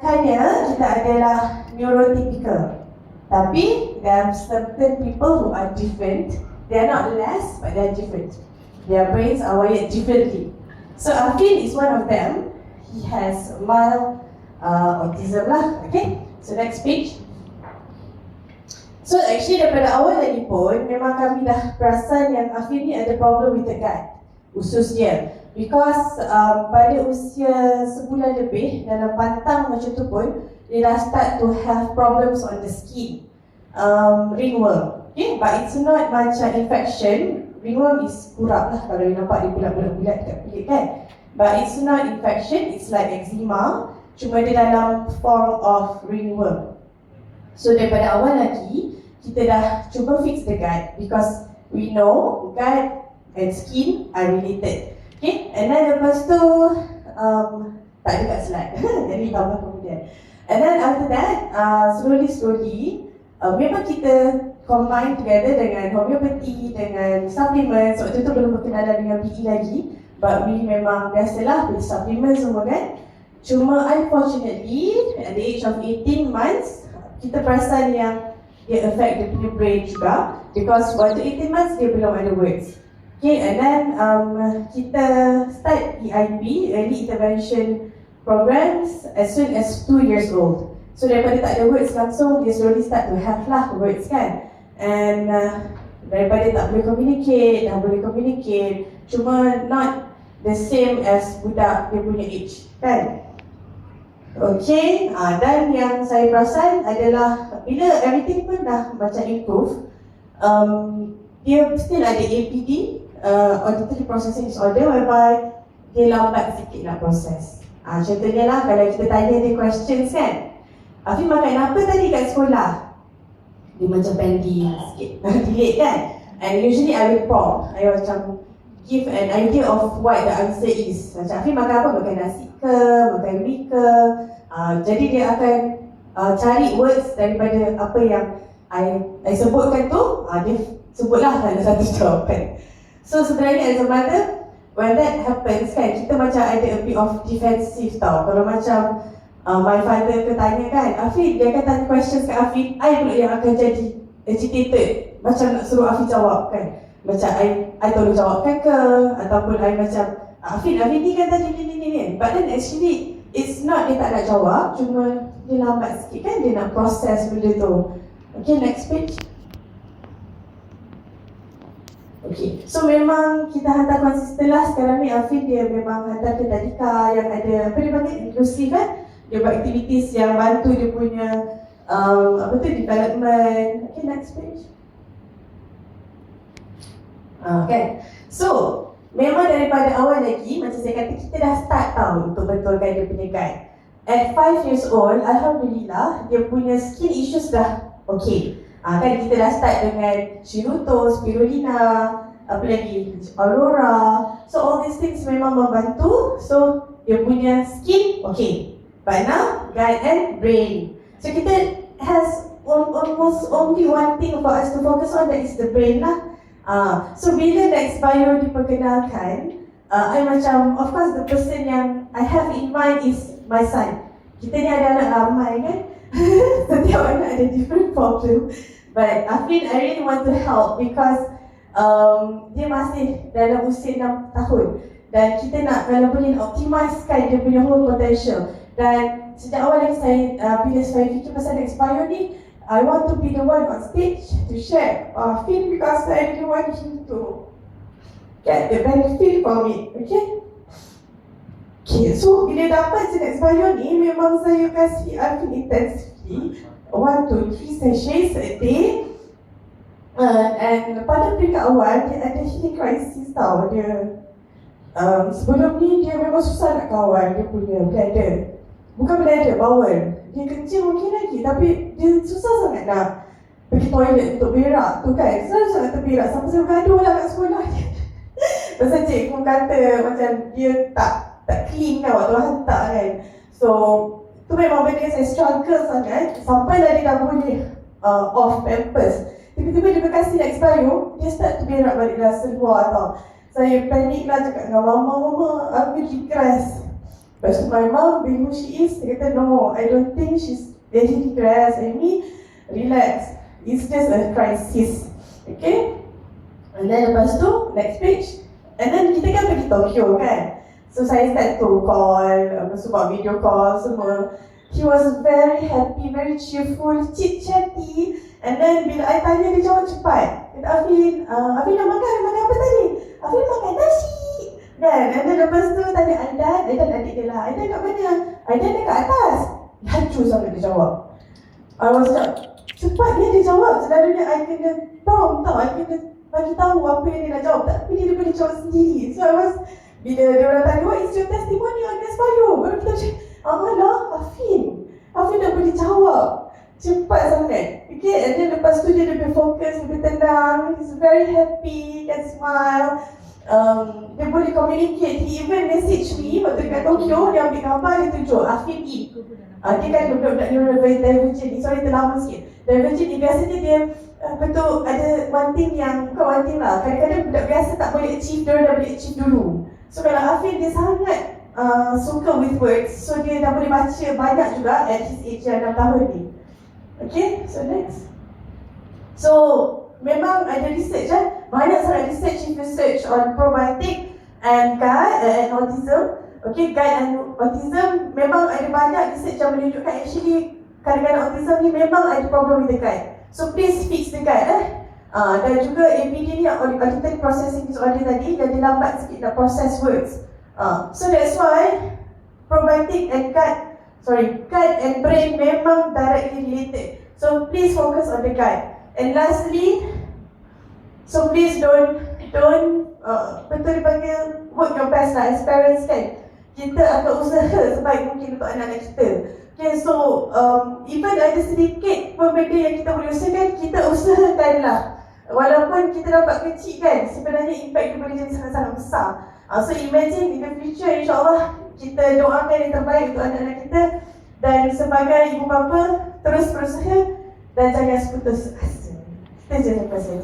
Hanya kita adalah neurotypical. Tapi there are certain people who are different. They are not less, but they are different. Their brains are wired differently. So Afin is one of them. He has mild autism lah. Okay, so next page. So actually daripada awal lagi pun memang kami dah perasan yang Afin ni ada problem with the gut, khususnya because pada usia sebulan lebih dalam pantang macam tu pun dia dah start to have problems on the skin, ringworm. Okay, but it's not macam infection. Ringworm is kurap lah kalau you nampak dia bulat-bulat kat kulit kan. But it's not infection, it's like eczema, cuma dia dalam form of ringworm. So daripada awal lagi kita dah cuba fix the gut because we know gut and skin are related. Okay, and then lepas tu tak ada kat slide. Jadi tambah kemudian. And then after that, slowly memang kita combine together dengan homeopathy, dengan supplements. Waktu tu belum berkenalan dengan PE lagi, but we memang biasalah beli supplements semua kan. Cuma unfortunately at the age of 18 months kita perasan yang dia affect dia punya brain juga, because waktu 18 months dia belum ada words. Okay, and then kita start EIP, Early Intervention Programs, as soon as 2 years old. So daripada tak ada words langsung, dia slowly start to have lah words kan. And daripada tak boleh communicate, dah boleh communicate, cuma not the same as budak dia punya age kan. Okay, dan yang saya perasan adalah bila everything pun dah macam improve, dia still ada APD, auditory processing disorder, whereby dia lambat sikit nak proses. Contohnya lah kalau kita tanya dia questions kan, Afin makan apa tadi kat sekolah? Dia macam pending sikit, delete kan. And usually I will prompt, I macam give an idea of what the answer is. Macam Afin makan apa? Makan nasi ke? Makan mie ke? Jadi dia akan cari words daripada apa yang I sebutkan tu, dia sebutlah salah satu jawapan. So sebenarnya as a mother, when that happens kan, kita macam ada a bit of defensive tau. Kalau macam my father ke tanya kan, Afin, dia akan tanya questions kat Afin, I pula yang akan jadi agitated, macam nak suruh Afin jawab kan. Macam I tolong jawabkan ke, ataupun I macam Afin ni kan tadi ni. But then actually it's not dia tak nak jawab, cuma dia lambat sikit kan, dia nak proses benda tu. Okay, next page. Okay, so memang kita hantar konsisten lah. Sekarang ni Afin dia memang hantar ke tadika yang ada apa dia panggil, inklusif kan. Dia buat aktivitis yang bantu dia punya development. Okay, next page. Kan, so memang daripada awal lagi, macam saya kata, kita dah start tahu untuk betulkan dia punya guide. At 5 years old, Alhamdulillah, dia punya skin issues dah okay. Kan kita dah start dengan Shiruto, Spirulina, apa lagi, Aurora. So all these things memang membantu. So dia punya skin okay. But now, gut and brain. So kita has almost only one thing for us to focus on, that is the brain lah. So bila next bio diperkenalkan, I macam, of course the person yang I have in mind is my son. Kita ni ada anak ramai kan. Setiap anak ada different problem. But Afin, I really want to help because dia masih dalam usia 6 tahun. Dan kita nak kalau boleh optimizekan dia punya whole potential. Dan sejak awal lagi bila saya fikir pasal next bio ni, I want to be the one on stage to share Afin because I really want him to get the benefit from it. Okay, so bila dapat next bio ni, memang saya kasih Afin intensively 1 to 3 sessions a day. And pada peringkat awal, dia ada healing crisis tau. Dia sebelum ni dia memang susah nak kawal dia punya bladder. Bukan bladder, bowel. Dia kecil mungkin lagi, tapi dia susah sangat nak pergi toilet untuk berak tu kan. Selalu sangat terberak, sampai saya bergaduh lah kat sekolah. Pasal cikgu kata macam dia tak clean kan waktu hantar kan. So tu memang benda saya struggle sangat. Sampailah dia dah boleh off pampers, tiba-tiba dia berkasih next bio, dia start to berak balik dalam seluar tau. Saya panik lah, cakap dengan mama, Afin keras. Lepas tu my mom, being who she is, dia kata, no, I don't think she's very depressed. And me, relax, it's just a crisis. Okay? And then lepas tu, next page. And then kita kan pergi Tokyo kan. So saya start to call, lepas tu buat video call semua. He was very happy, very cheerful, chit-chatty. And then bila I tanya, dia jawab cepat. Kata, Afin nak makan apa tadi? Afin makan nasi. Kan? And then lepas tu tanya Aidan adik dia lah. Aidan kat mana? Aidan dekat atas. Laju sampai dia jawab. I was like, cepatnya dia jawab. Selalunya I kena prompt tau. I kena bagi tahu apa yang dia nak jawab. Tapi dia boleh jawab sendiri. So I was, bila dia orang tanya, what is your testimony on this bio? Baru kita cakap, lah, Afin dah boleh jawab. Cepat sangat. Okay, and then lepas tu dia lebih fokus, lebih tenang. He's very happy, can smile. Dia boleh communicate. He even message me waktu dekat Tokyo, dia ambil gambar, dia tunjuk Afin E. Dia kan budak-budak neurodivergent. Sorry, terlama sikit. Divergent ni biasanya dia betul ada one thing yang, bukan one thing lah, kadang-kadang budak biasa tak boleh achieve, dia dah boleh achieve dulu. So kalau Afin dia sangat suka with words, so dia dah boleh baca banyak juga at his age yang 6 tahun ni. Okay, so next. So memang ada research banyak sangat research on probiotic and GAD and autism. Okay, GAD and autism memang ada banyak research yang menunjukkan actually kadang-kadang autism ni memang ada problem with the GAD. So please fix the GAD dan juga APD ni Auditory Processing Disorder tadi, dia lambat sikit nak process words. So that's why probiotic and GAD and brain memang directly related. So please focus on the GAD. And lastly, so please don't betul dipanggil work your best lah as parents kan. Kita akan usaha sebaik mungkin untuk anak-anak kita. Okay, so even ada sedikit pun benda yang kita boleh usahakan, kita usahakanlah. Walaupun kita dapat kecil kan, sebenarnya impact dia boleh jadi sangat-sangat besar. So imagine in the future, insyaAllah kita doakan yang terbaik untuk anak-anak kita. Dan sebagai ibu bapa, terus berusaha dan jangan putus asa. Itu je, terima kasih.